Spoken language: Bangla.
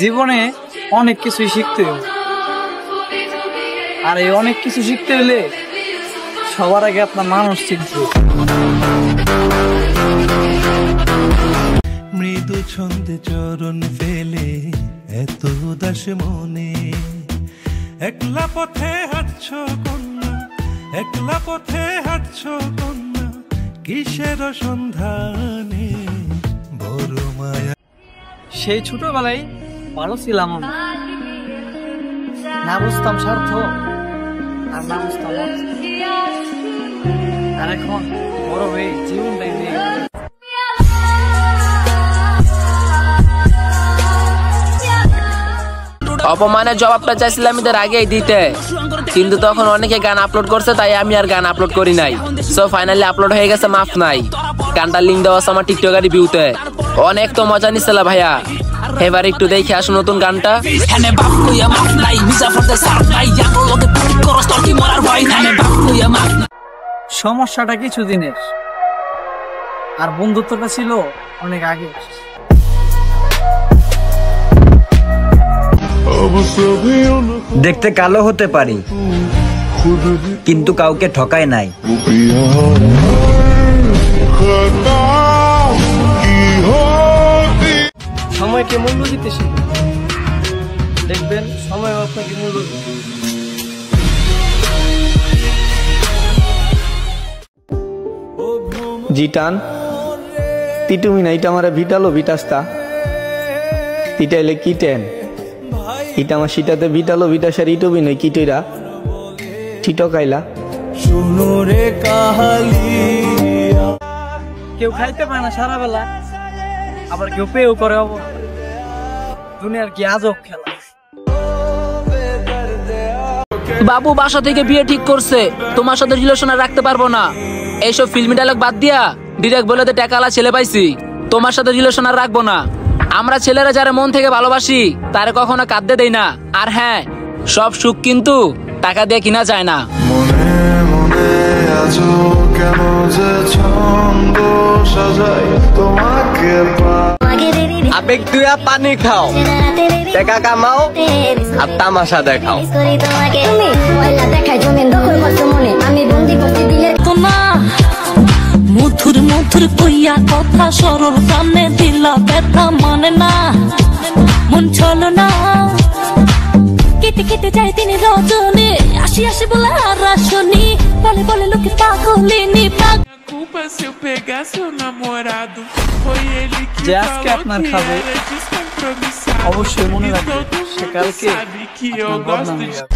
জীবনে অনেক কিছুই শিখতে হবে, আর এই অনেক কিছু শিখতে হলে সবার আগে আপনার মানুষ শিখবে। মৃদু ছন্দে চরণ ফেলে এত উদাস মনে, একলা পথে হাঁটছ কন্যা, একলা পথে হাঁটছ কন্যা, কিসের সন্ধানে বড় মায়া। সেই ছোটবেলায় ভালো ছিলাম আমি, না বুঝতাম স্বার্থ আর না বুঝতাম আর এখন বড় হয়ে জীবনটাই হয়ে গেল। অপমানের জবাবটা চাইছিলাম এদের আগেই দিতে, কিন্তু তখন অনেকে গান আপলোড করছে, তাই আমি আর গান আপলোড করি নাই। সো ফাইনালি আপলোড হয়ে গেছে, মাফ নাই। গানটার লিঙ্ক দেওয়া আছে আমার টিকটকের রিভিউতে। অনেক তো মজা নিছিল ভাইয়া, এবার একটু দেখে আসো নতুন গানটা। সমস্যাটা কিছু দিনের, আর বন্ধুত্বটা ছিল অনেক আগে। দেখতে কালো হতে পারি, কিন্তু কাউকে ঠকায় নাই। সময়কে মূল্য দিতে শিখুন, দেখবেন সময় আপনাকে মূল্য দিবে। জিটান তিটুমি না, এটা আমার ভিটালো ভিটাস্তা, তিটাইলে কিটেন, এটা আমার সিটাতে ভিটালো ভিটাসার ইটুবি নই কিটইরা ঠিটকাইলা। শুনো রে কাহালিয়া, কেউ খাইতে পায় না সারা বেলা, আবার কেউ পেও করে অবহেলা। দুনিয়ার কি আজব খেলা। বাবু বাসা থেকে বিয়ে ঠিক করছে, তোমার সাথে রিলেশন আর রাখতে পারবো না। এইসব ফিল্মি ডায়লগ বাদ দিয়া ডিরেক্ট বলে দে টাকালা ছেলে পাইছি, তোমার সাথে রিলেশন আর রাখবো না। আমরা ছেলেরা যারা মন থেকে ভালোবাসি তারে কখনো কাঁদতে দেই না। আর হ্যাঁ, সব সুখ কিন্তু টাকা দিয়ে কিনা যায় না। মনে মনে আছো কেন যে ছন্দ সাজাই তোমাকে আবেগ দুয়া পানি খাও, টাকা কামাও আর তামাশা দেখাও। মধুর মধুর কইয়া কথা সরল কানে দিলা ব্যথা মানে না, মন চলো না কেটে কেটে যায় তিনি রজনী, আসি আসি বলে আর আসনি, বলে বলে লোকে পাগলিনি। যে আজকে আপনার খাবে অবশ্যই মনে রাখবে সে কালকে আপনার বদনাম হয়ে যাবে।